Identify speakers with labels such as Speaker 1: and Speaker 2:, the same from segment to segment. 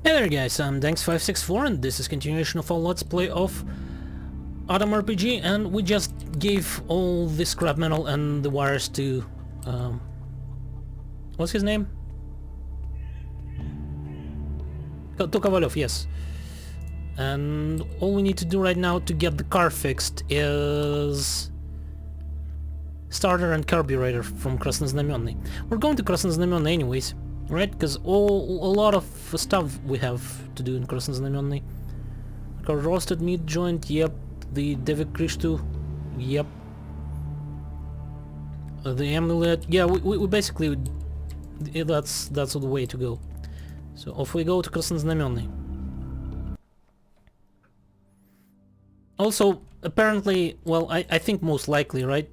Speaker 1: Hey there guys, I'm Danks564 and this is continuation of our Let's Play of A.T.O.M RPG, and we just gave all the scrap metal and the wires to... what's his name? To Kovalov, yes. And all we need to do right now to get the car fixed is... starter and carburetor from Krasnoznamenny. We're going to Krasnoznamenny anyways. Right, because a lot of stuff we have to do in Krasnoznamenny. Roasted meat joint, yep. The Devik Krishtu, yep. The amulet, yeah. We basically that's the way to go. So off we go to Krasnoznamenny. Also, apparently, well, I think most likely, right?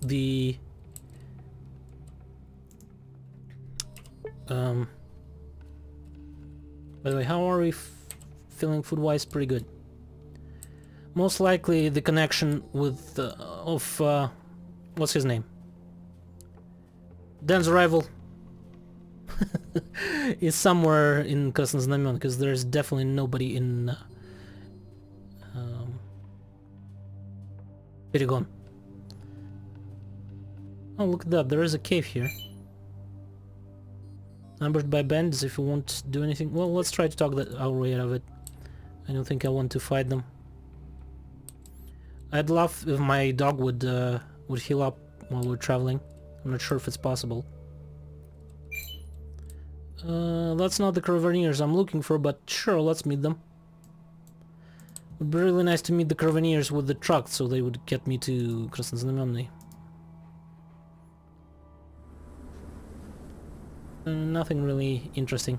Speaker 1: The by the way, how are we feeling food-wise? Pretty good. Most likely the connection with what's his name? Dan's rival is somewhere in Krasnoznamenny, because there's definitely nobody in Perigon. Oh, look at that! There is a cave here. Ambushed by bandits. If you won't do anything, well, let's try to talk our way out of it. I don't think I want to fight them. I'd love if my dog would heal up while we're traveling. I'm not sure if it's possible. That's not the Carburetors I'm looking for, but sure, let's meet them. It'd be really nice to meet the Carburetors with the truck, so they would get me to Krasnoznamenny. Nothing really interesting.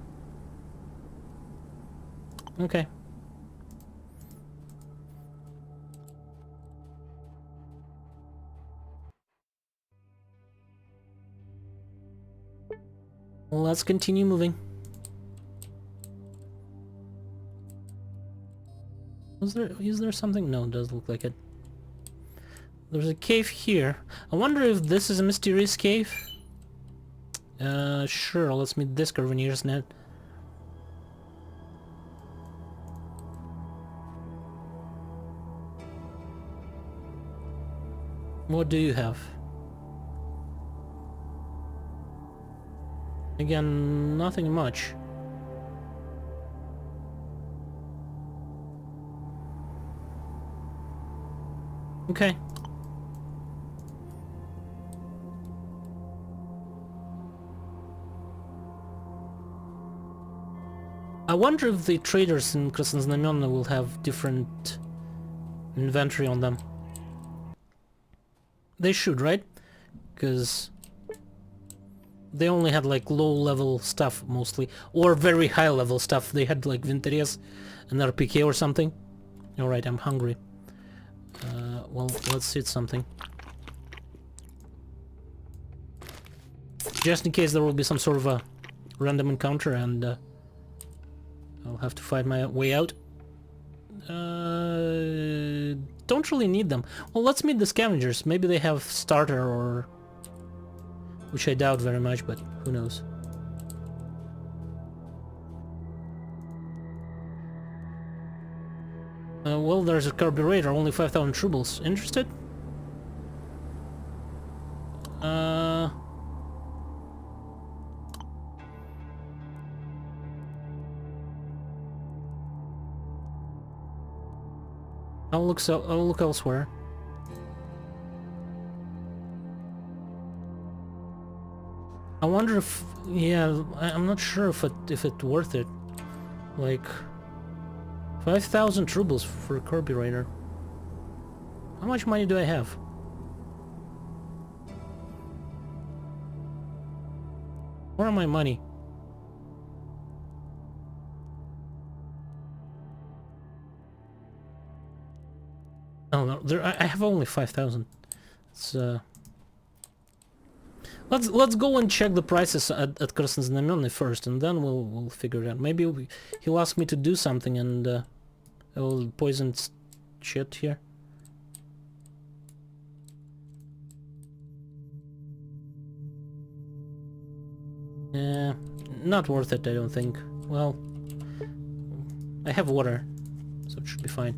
Speaker 1: Okay. Well, let's continue moving. Is there something? No, it does look like it. There's a cave here. I wonder if this is a mysterious cave. Sure, let's meet this Carburetor's net. What do you have? Again, nothing much. Okay. I wonder if the traders in Krasnoznamenny will have different inventory on them. They should, right? Because they only had like low-level stuff mostly, or very high-level stuff. They had like Vinteres and RPK or something. Alright, I'm hungry. Well, let's eat something. Just in case there will be some sort of a random encounter and I'll have to fight my way out. Don't really need them. Well, let's meet the scavengers. Maybe they have starter or... which I doubt very much, but who knows. Well, there's a carburetor, only 5,000 rubles. Interested? I'll look elsewhere. I wonder if, yeah, I'm not sure if it's worth it. Like 5,000 rubles for a carburetor. How much money do I have? Where are my money? Oh no, I have only 5,000. It's Let's go and check the prices at Krasnoznamenny first, and then we'll figure it out. Maybe he'll ask me to do something, and I will poison shit here. Not worth it, I don't think. Well, I have water, so it should be fine.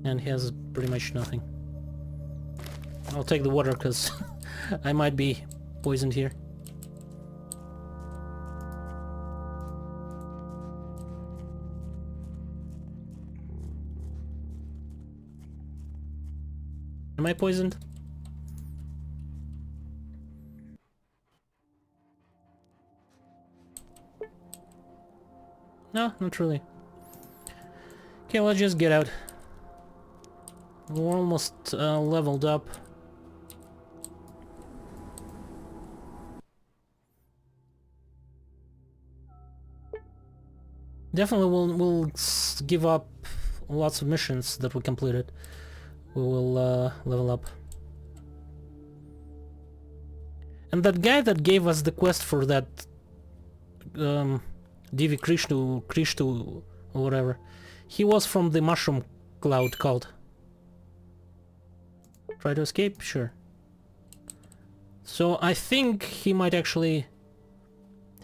Speaker 1: And he has pretty much nothing. I'll take the water because I might be poisoned here. Am I poisoned? No, not really. Okay, let's just get out. We're almost leveled up. Definitely we'll give up lots of missions that we completed. We will level up. And that guy that gave us the quest for that Divi Krishtu or whatever, he was from the Mushroom Cloud cult. Try to escape? Sure. So I think he might actually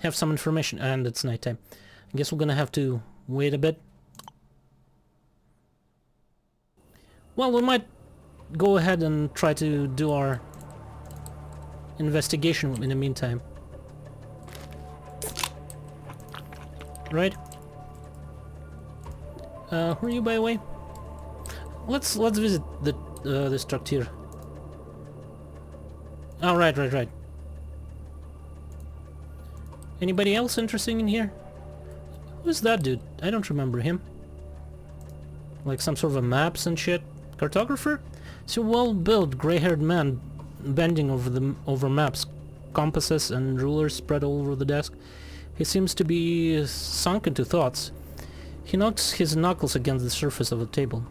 Speaker 1: have some information, and it's nighttime. I guess we're gonna have to wait a bit. Well, we might go ahead and try to do our investigation in the meantime. Right? Who are you, by the way? Let's visit the this traktir. Oh, right. Anybody else interesting in here? Who's that dude? I don't remember him. Like some sort of a maps and shit. Cartographer? It's a well-built, gray-haired man bending over maps, compasses and rulers spread all over the desk. He seems to be sunk into thoughts. He knocks his knuckles against the surface of the table.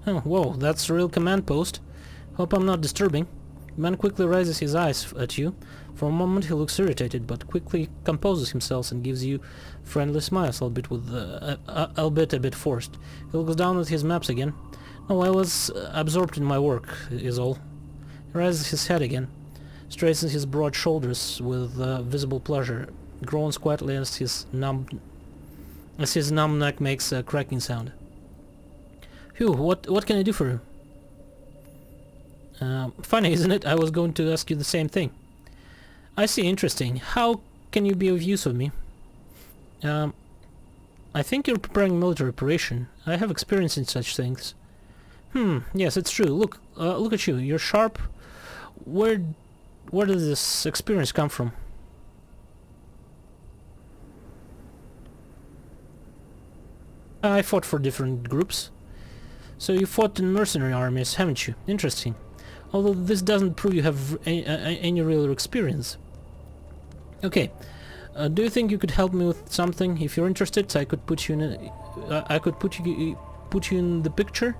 Speaker 1: Oh, whoa, that's a real command post. Hope I'm not disturbing. The man quickly raises his eyes at you. For a moment he looks irritated, but quickly composes himself and gives you friendly smiles, albeit a bit forced. He looks down at his maps again. No, I was absorbed in my work, is all. He raises his head again, straightens his broad shoulders with visible pleasure, groans quietly as his numb neck makes a cracking sound. Phew, what can I do for you? Funny, isn't it? I was going to ask you the same thing. I see, interesting. How can you be of use of me? I think you're preparing a military operation. I have experience in such things. Yes, it's true. Look at you. You're sharp. Where does this experience come from? I fought for different groups. So you fought in mercenary armies, haven't you? Interesting. Although this doesn't prove you have any real experience. Okay. Do you think you could help me with something? If you're interested, I could put you in. I could put you in the picture.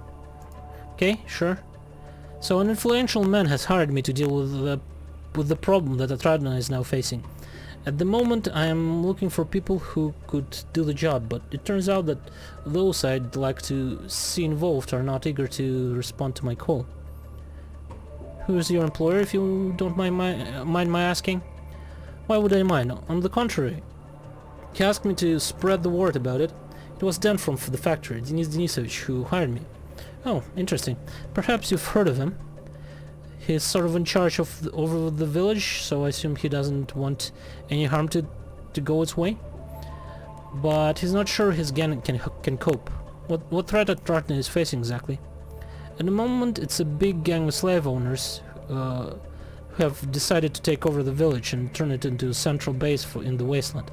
Speaker 1: Okay, sure. So an influential man has hired me to deal with the problem that Atradna is now facing. At the moment, I am looking for people who could do the job, but it turns out that those I'd like to see involved are not eager to respond to my call. Who is your employer, if you don't mind my asking? Why would I mind? On the contrary. He asked me to spread the word about it. It was Dan from the factory, Denis Denisovich, who hired me. Oh, interesting. Perhaps you've heard of him. He's sort of in charge of over the village, so I assume he doesn't want any harm to go its way. But he's not sure his gang can cope. What threat Atradna is facing exactly? At the moment, it's a big gang of slave owners who have decided to take over the village and turn it into a central base in the wasteland.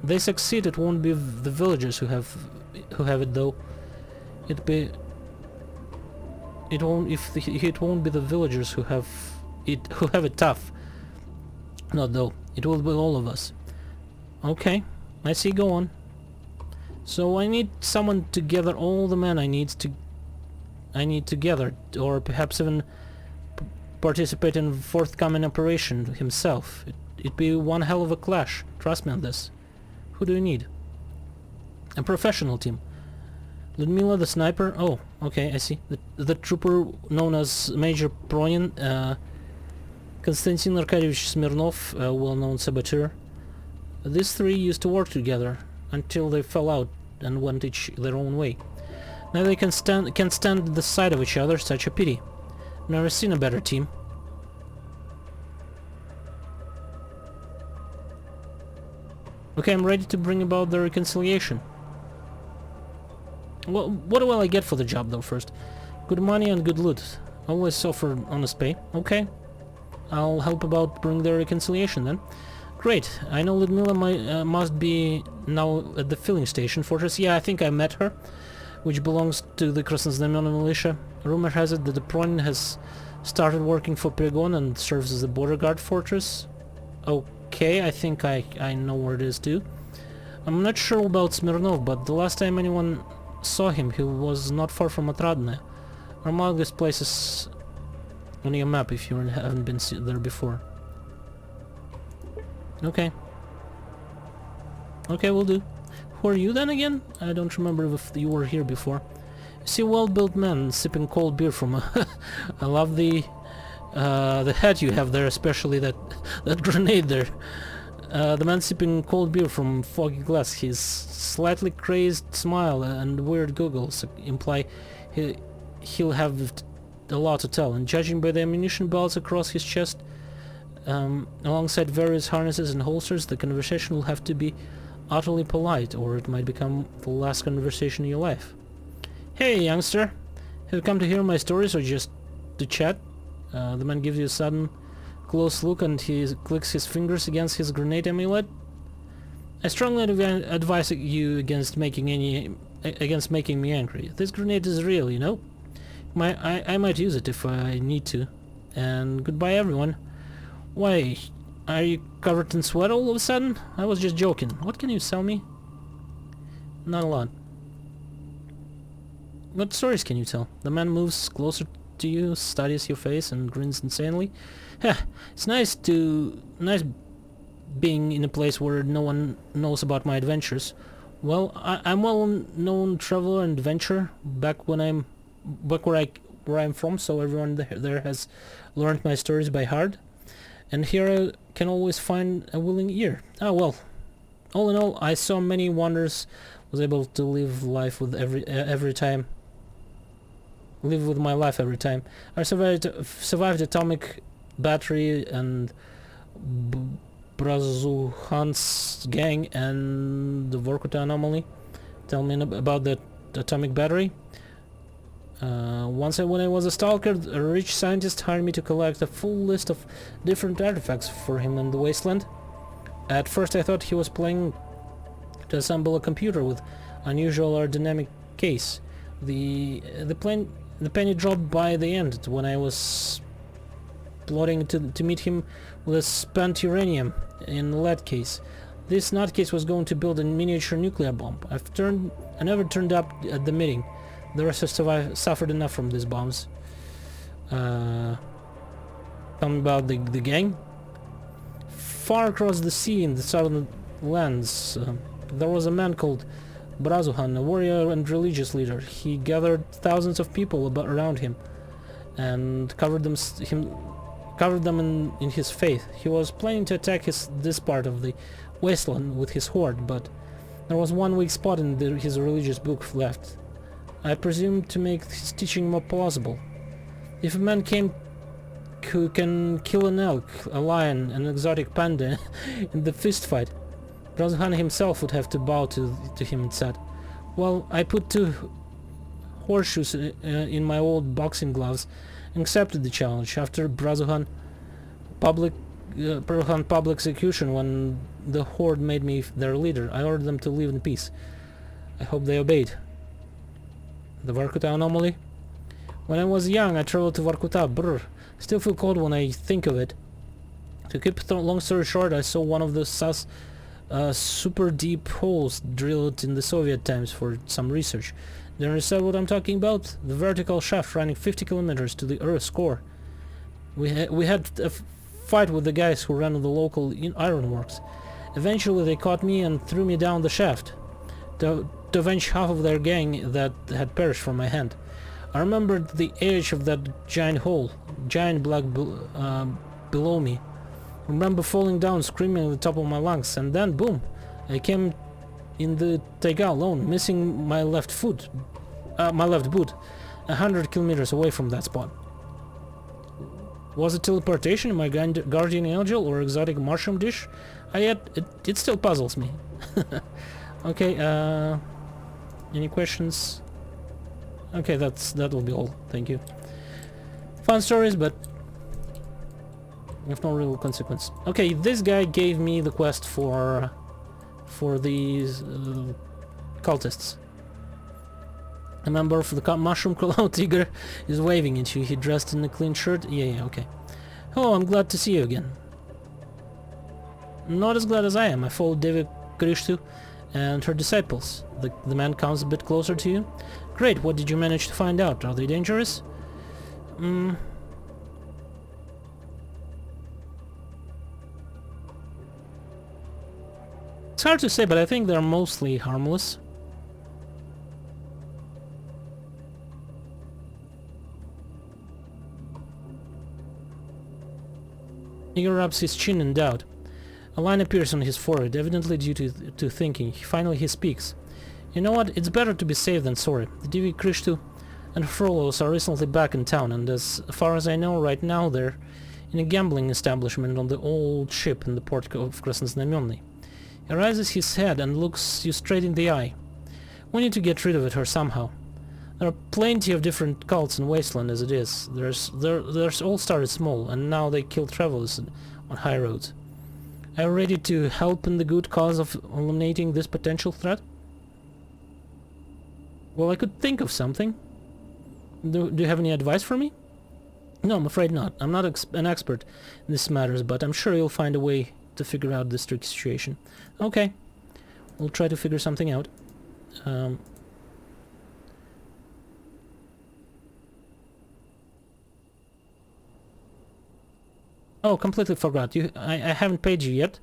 Speaker 1: If they succeed, it won't be the villagers who have it, though. It won't be the villagers who have it tough. No, though. It will be all of us. Okay, I see. Go on. So I need someone to gather all the men I need to gather, or perhaps even participate in a forthcoming operation himself. It'd be one hell of a clash. Trust me on this. Who do you need? A professional team. Ludmila the sniper? Oh, okay, I see. The trooper known as Major Pronin, Konstantin Arkadievich Smirnov, a well-known saboteur. These three used to work together until they fell out and went each their own way. Now they can't stand the sight of each other, such a pity. Never seen a better team. Okay, I'm ready to bring about the reconciliation. Well, what will I get for the job though first? Good money and good loot. Always offer honest pay. Okay. I'll help about bring the reconciliation then. Great. I know Ludmila must be now at the filling station fortress. Yeah, I think I met her, which belongs to the Krasnoznamena militia. Rumor has it that the Pronin has started working for Perigon and serves as the border guard fortress. Okay, I think I know where it is too. I'm not sure about Smirnov, but the last time anyone saw him, he was not far from Otradne. I'll mark these places on your map if you haven't been there before. Okay. Okay, will do. Who are you then again? I don't remember if you were here before. You see a well-built man sipping cold beer from a... I love the hat you have there, especially that grenade there. The man sipping cold beer from foggy glass. His slightly crazed smile and weird goggles imply he'll have a lot to tell, and judging by the ammunition belts across his chest, alongside various harnesses and holsters, the conversation will have to be utterly polite, or it might become the last conversation in your life. Hey, youngster! Have you come to hear my stories or just to chat? The man gives you a sudden close look and he clicks his fingers against his grenade amulet. I strongly advise you against making me angry. This grenade is real, you know? I might use it if I need to. And goodbye, everyone. Why, are you covered in sweat all of a sudden? I was just joking. What can you sell me? Not a lot. What stories can you tell? The man moves closer to you, studies your face, and grins insanely. Heh, it's nice being in a place where no one knows about my adventures. Well, I'm well-known traveler and adventurer back where I'm from, so everyone there has learned my stories by heart. And here I can always find a willing ear. Ah, well, all in all, I saw many wonders, was able to live life with every time. Live with my life every time. I survived atomic battery and Brazuhan's gang and the Vorkuta anomaly. Tell me about the atomic battery. When I was a stalker, a rich scientist hired me to collect a full list of different artifacts for him in the Wasteland. At first I thought he was planning to assemble a computer with unusual aerodynamic case. The penny dropped by the end when I was plotting to meet him with a spent uranium in a lead case. This nutcase was going to build a miniature nuclear bomb. I never turned up at the meeting. The rest have suffered enough from these bombs. Tell me about the gang. Far across the sea in the southern lands, there was a man called Brazuhan, a warrior and religious leader. He gathered thousands of people around him and covered them in his faith. He was planning to attack this part of the wasteland with his horde, but there was one weak spot in his religious book left. I presume to make his teaching more plausible. If a man came who can kill an elk, a lion, an exotic panda in the fist fight, Brazuhan himself would have to bow to him instead. Well, I put 2 horseshoes in my old boxing gloves and accepted the challenge. After Brazuhan public execution, when the horde made me their leader, I ordered them to live in peace. I hope they obeyed. The Vorkuta anomaly? When I was young, I traveled to Vorkuta. Brr. Still feel cold when I think of it. To keep long story short, I saw one of the super deep holes drilled in the Soviet times for some research. Do you understand what I'm talking about? The vertical shaft running 50 kilometers to the Earth's core. We had a fight with the guys who ran the local ironworks. Eventually they caught me and threw me down the shaft. to avenge half of their gang that had perished from my hand. I remembered the edge of that giant hole, giant black below me. I remember falling down, screaming at the top of my lungs, and then, boom, I came in the taiga alone, missing my left boot, 100 kilometers away from that spot. Was it teleportation, my guardian angel, or exotic mushroom dish? It still puzzles me. Okay, any questions? Okay, that will be all. Thank you. Fun stories, but with no real consequence. Okay, this guy gave me the quest for these cultists. A member of the mushroom cloud tiger is waving at you. He dressed in a clean shirt. Yeah, okay. Oh, I'm glad to see you again. Not as glad as I am. I followed Devi Krishtu and her disciples. The man comes a bit closer to you. Great, what did you manage to find out? Are they dangerous? It's hard to say, but I think they're mostly harmless. He rubs his chin in doubt. A line appears on his forehead, evidently due to thinking. Finally he speaks. You know what? It's better to be safe than sorry. The Divi Krishtu and her followers are recently back in town, and as far as I know right now they're in a gambling establishment on the old ship in the port of Krasnoznamenny. He raises his head and looks you straight in the eye. We need to get rid of her somehow. There are plenty of different cults in Wasteland as it is. There's all started small, and now they kill travelers on high roads. Are you ready to help in the good cause of eliminating this potential threat? Well, I could think of something. Do you have any advice for me? No, I'm afraid not. I'm not an expert in these matters, but I'm sure you'll find a way to figure out this tricky situation. Okay. We'll try to figure something out. Oh, completely forgot. I haven't paid you yet.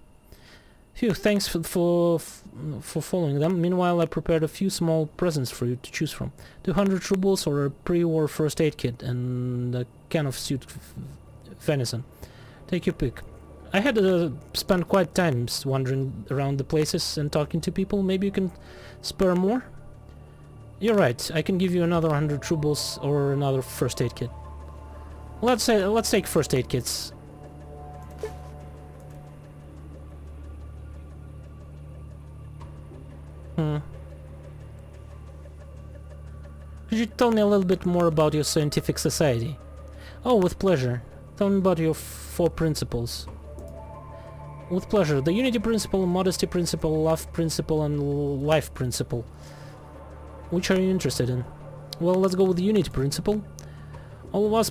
Speaker 1: Phew, thanks for following them. Meanwhile, I prepared a few small presents for you to choose from. 200 rubles or a pre-war first aid kit and a can of stewed venison. Take your pick. I had spent quite times wandering around the places and talking to people. Maybe you can spare more? You're right. I can give you another 100 rubles or another first aid kit. Let's take first aid kits. Could you tell me a little bit more about your scientific society? Oh, with pleasure. Tell me about your 4 principles. With pleasure. The unity principle, modesty principle, love principle, and life principle. Which are you interested in? Well, let's go with the unity principle. All of us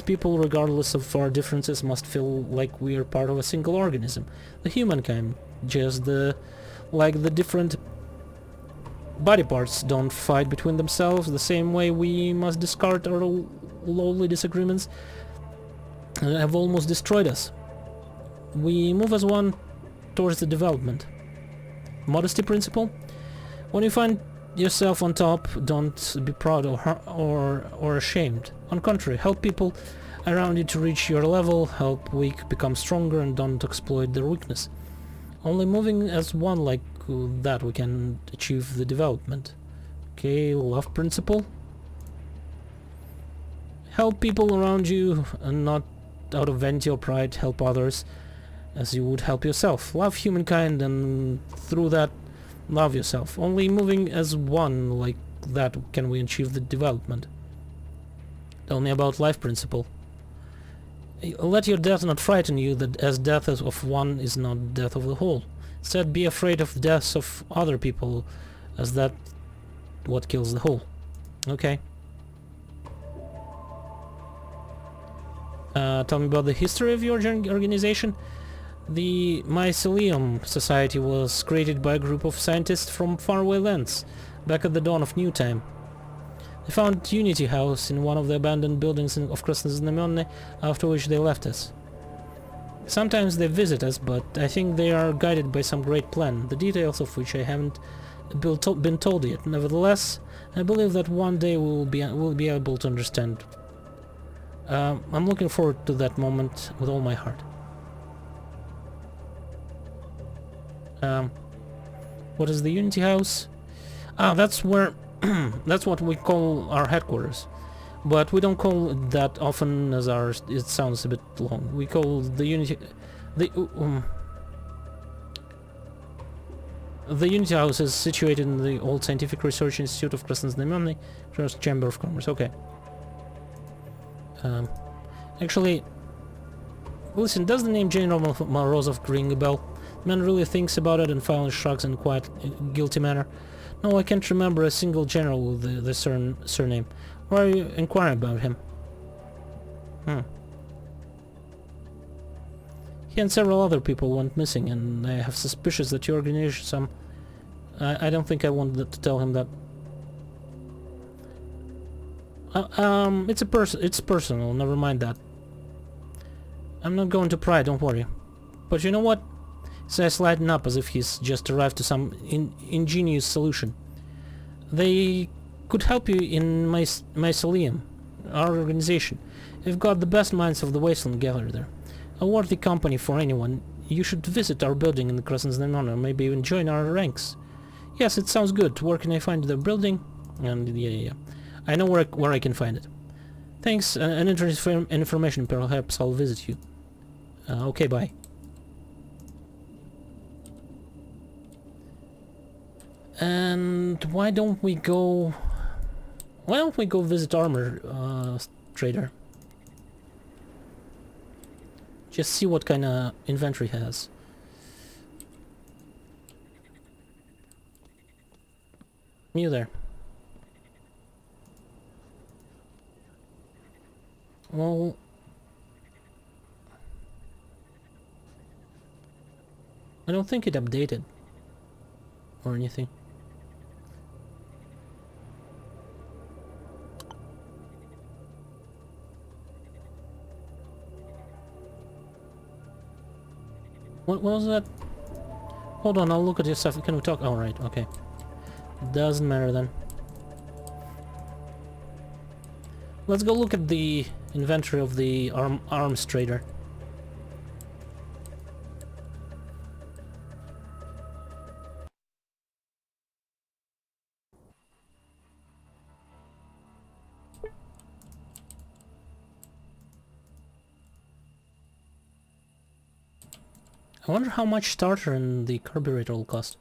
Speaker 1: people, regardless of our differences, must feel like we are part of a single organism. The humankind. Just like the different body parts don't fight between themselves, the same way we must discard our lowly disagreements that have almost destroyed us. We move as one towards the development. Modesty principle? When you find yourself on top, don't be proud or ashamed. On the contrary, help people around you to reach your level, help weak become stronger, and don't exploit their weakness. Only moving as one like that we can achieve the development. Okay, love principle. Help people around you and not out of vanity or pride. Help others as you would help yourself. Love humankind and through that love yourself. Only moving as one like that can we achieve the development. Tell me about life principle. Let your death not frighten you, that as death of one is not death of the whole. Instead, be afraid of the deaths of other people, as that what kills the whole. Okay. Tell me about the history of your organization. The Mycelium Society was created by a group of scientists from faraway lands, back at the dawn of new time. They found Unity House in one of the abandoned buildings of Krasnoznamenny, after which they left us. Sometimes they visit us, but I think they are guided by some great plan, the details of which I haven't been told yet. Nevertheless, I believe that one day we'll be able to understand. I'm looking forward to that moment with all my heart. What is the Unity House? Ah, that's where that's what we call our headquarters. But we don't call it that often, as ours. It sounds a bit long. We call the Unity the Unity House is situated in the old Scientific Research Institute of Krasnoznamenny Trust Chamber of Commerce. Okay. Actually, listen, does the name General Morozov ring a bell? The man really thinks about it and finally shrugs in quite guilty manner. No, I can't remember a single general with the surname. Why are you inquiring about him? He and several other people went missing, and I have suspicions that your organization I don't think I wanted to tell him that. It's personal, never mind that. I'm not going to pry, don't worry. But you know what? His eyes lighten up as if he's just arrived to some ingenious solution. They could help you in my mausoleum, our organization. We've got the best minds of the Wasteland gathered there. A worthy company for anyone. You should visit our building in the Krasnoznamenny, or maybe even join our ranks. Yes, it sounds good. Where can I find the building? And yeah. I know where I can find it. Thanks, and interesting information. Perhaps I'll visit you. Okay, bye. And why don't we go visit Armor Trader? Just see what kind of inventory he has. You there. Well, I don't think it updated or anything. What was that? Hold on, I'll look at your stuff. Can we talk? Oh, right, okay. Doesn't matter then. Let's go look at the inventory of the arms trader. I wonder how much starter and the carburetor will cost.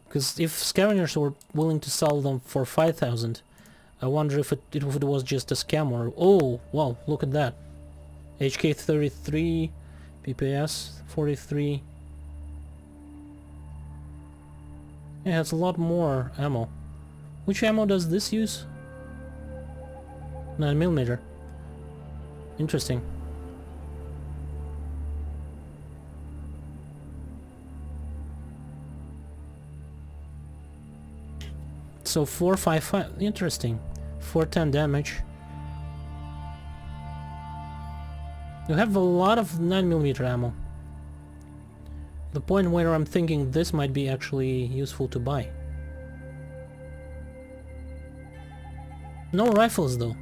Speaker 1: Because if scavengers were willing to sell them for 5,000, I wonder if it was just a scam or... Oh, wow, look at that. HK 33, PPS 43. Yeah, it's a lot more ammo. Which ammo does this use? 9mm. Interesting. So 455, interesting. 410 damage. You have a lot of 9mm ammo. The point where I'm thinking this might be actually useful to buy. No rifles though.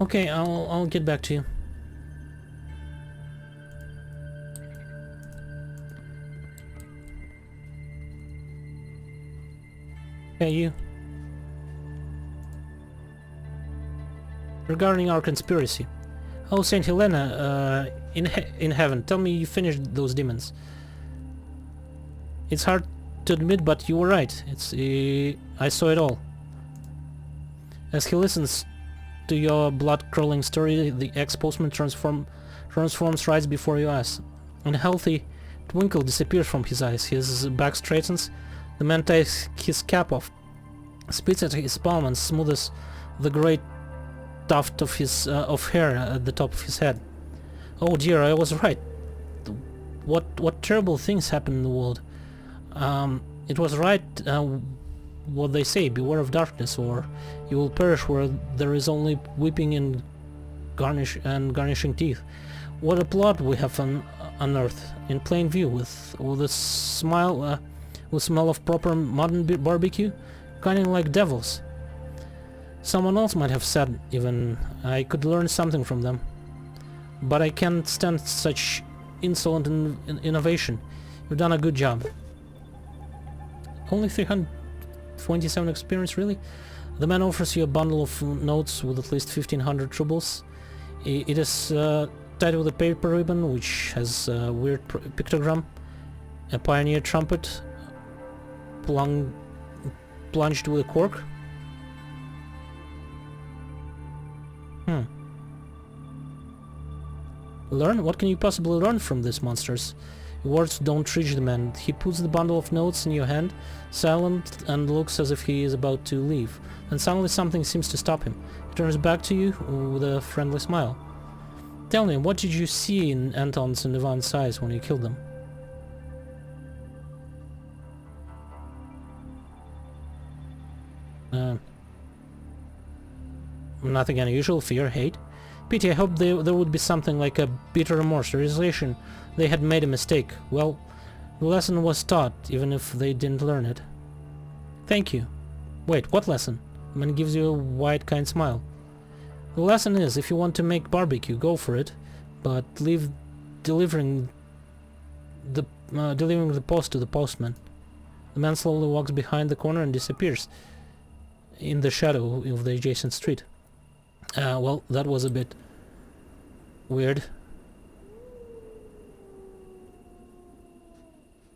Speaker 1: Okay, I'll get back to you. Hey, you. Regarding our conspiracy. Oh, Saint Helena, in heaven, tell me you finished those demons. It's hard to admit, but you were right. I saw it all. As he listens to your blood-curdling story, the ex-postman transforms right before your eyes. An unhealthy twinkle disappears from his eyes. His back straightens. The man takes his cap off, spits at his palm, and smoothes the great tuft of his hair at the top of his head. Oh dear, I was right. What terrible things happen in the world. It was right what they say, beware of darkness, or you will perish where there is only weeping and garnishing teeth. What a plot we have unearthed in plain view with a smile, with smell of proper modern barbecue, kinda like devils. Someone else might have said even I could learn something from them. But I can't stand such insolent innovation. You've done a good job. Only 327 experience, really? The man offers you a bundle of notes with at least 1500 rubles. It is tied with a paper ribbon which has a weird pictogram, a pioneer trumpet plunged with a cork. Learn? What can you possibly learn from these monsters? Words don't reach the man. He puts the bundle of notes in your hand, silent, and looks as if he is about to leave. And suddenly something seems to stop him. He turns back to you with a friendly smile. Tell me, what did you see in Anton's and Ivan's eyes when you killed them? Nothing unusual, fear, hate. Pity, I hope there would be something like a bitter remorse, realization they had made a mistake. Well, the lesson was taught, even if they didn't learn it. Thank you. Wait, what lesson? The man gives you a wide, kind smile. The lesson is, if you want to make barbecue, go for it, but leave delivering the post to the postman. The man slowly walks behind the corner and disappears in the shadow of the adjacent street. Well, that was a bit weird.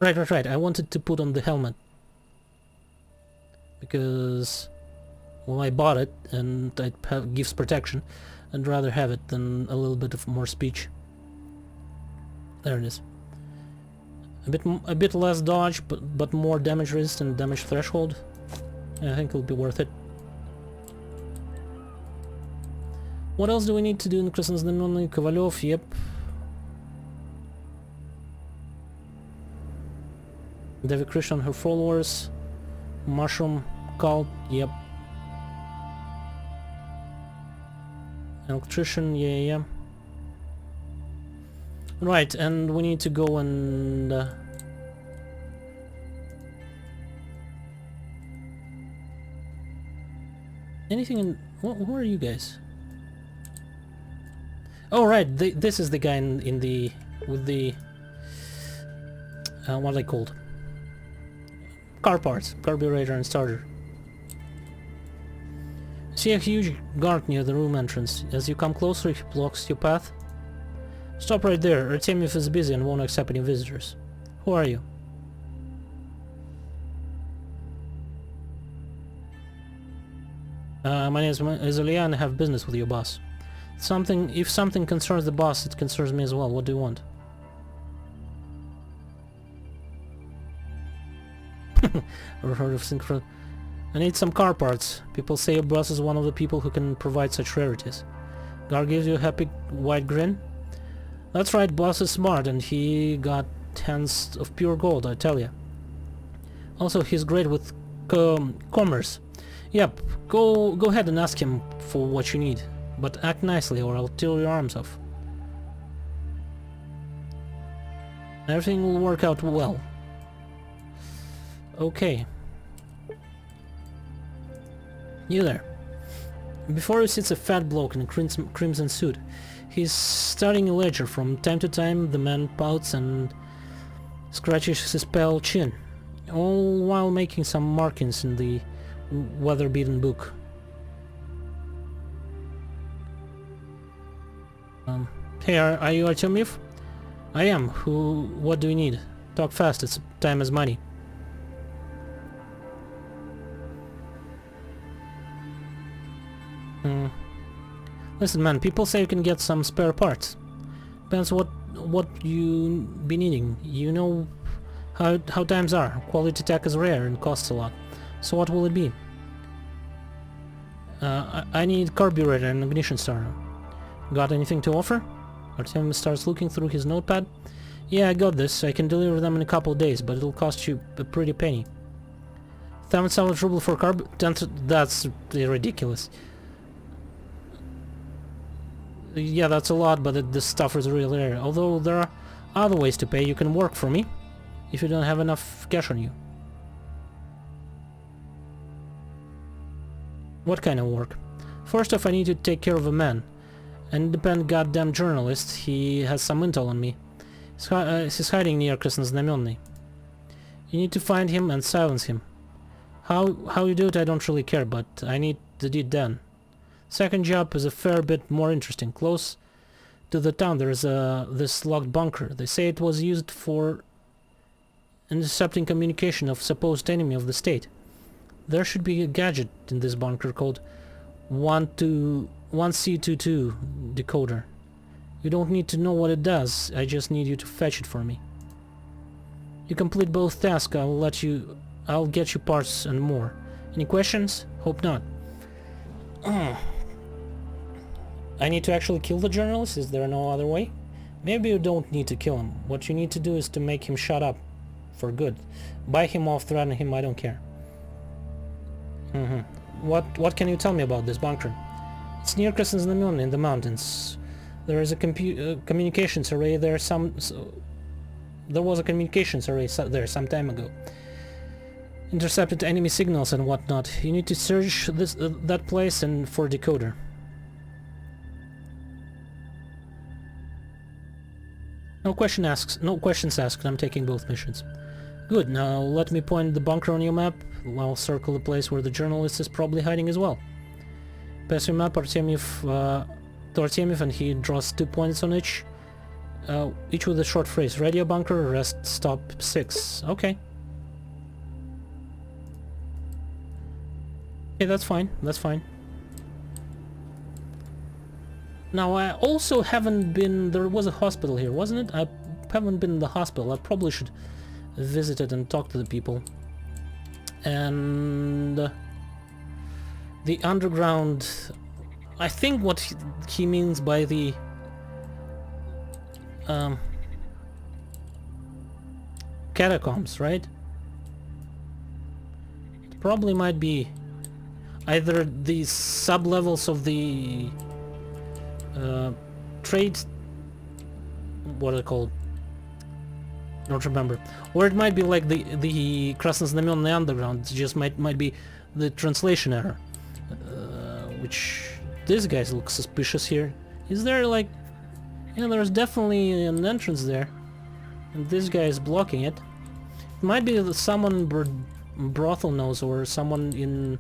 Speaker 1: Right. I wanted to put on the helmet. Because, well, I bought it and it gives protection. I'd rather have it than a little bit of more speech. There it is. A bit less dodge, but more damage resist and damage threshold. I think it'll be worth it. What else do we need to do in Krasnoznamenny? Kovalyov, yep. Devi Krishna and her followers. Mushroom cult, yep. Electrician, yeah. Right, and we need to go and... anything in... who are you guys? Oh right, this is the guy in the... with the... what are they called? Car parts, carburetor and starter. See a huge guard near the room entrance. As you come closer, he blocks your path. Stop right there. A.T.O.M is busy and won't accept any visitors. Who are you? My name is Ilya and I have business with your boss. If something concerns the boss, it concerns me as well. What do you want? Ever heard of synchro? I need some car parts. People say your boss is one of the people who can provide such rarities. Gar gives you a happy wide grin. That's right, boss is smart and he got hands of pure gold, I tell ya. Also, he's great with commerce. Yep, go ahead and ask him for what you need. But act nicely or I'll tear your arms off. Everything will work out well. Okay. You there. Before you sits a fat bloke in a crimson suit. He's studying a ledger. From time to time the man pouts and scratches his pale chin, all while making some markings in the weather-beaten book. Hey, are you A.T.O.M? I am. What do you need? Talk fast, it's time is money. Listen man, people say you can get some spare parts. Depends what you be needing. You know how times are. Quality tech is rare and costs a lot. So what will it be? I need carburetor and ignition starter. Got anything to offer? A.T.O.M starts looking through his notepad. Yeah, I got this. I can deliver them in a couple of days, but it'll cost you a pretty penny. 1,000 rubles for that's ridiculous. Yeah, that's a lot, but this stuff is really rare. Although there other ways to pay. You can work for me if you don't have enough cash on you. What kind of work? First off, I need to take care of a man. An independent goddamn journalist. He has some intel on me. He's hiding near Krasnoznamenny. You need to find him and silence him. How you do it I don't really care, but I need the deed done. Second job is a fair bit more interesting. Close to the town there is this locked bunker. They say it was used for intercepting communication of supposed enemy of the state. There should be a gadget in this bunker called 1C22 decoder. You don't need to know what it does, I just need you to fetch it for me. You complete both tasks, I'll get you parts and more. Any questions? Hope not. I need to actually kill the journalist? Is there no other way? Maybe you don't need to kill him. What you need to do is to make him shut up. For good. Buy him off, threaten him, I don't care. What can you tell me about this bunker? It's near Krasnoznamenny in the mountains. There is a communications array there. There was a communications array there some time ago. Intercepted enemy signals and whatnot. You need to search that place and for decoder. No questions asked. I'm taking both missions. Good. Now let me point the bunker on your map. I'll circle the place where the journalist is probably hiding as well. Pass your map to Artemiev and he draws 2 points on each with a short phrase. Radio bunker, rest stop 6. Okay. Okay, that's fine. That's fine. Now I also haven't been... There was a hospital here, wasn't it? I haven't been in the hospital. I probably should visit it and talk to the people. And the underground... I think what he means by the catacombs, right? It probably might be either the sub-levels of the trade... what are they called? Don't remember. Or it might be like the Krasnoznamenny underground. It just might be the translation error. Which... These guys look suspicious here. Is there like... Yeah, there's definitely an entrance there. And this guy is blocking it. It might be that someone brothel knows, or someone in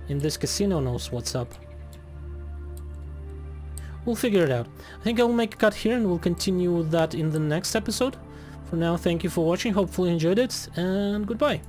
Speaker 1: this casino knows what's up. We'll figure it out. I think I'll make a cut here and we'll continue with that in the next episode. For now, thank you for watching, hopefully you enjoyed it, and goodbye.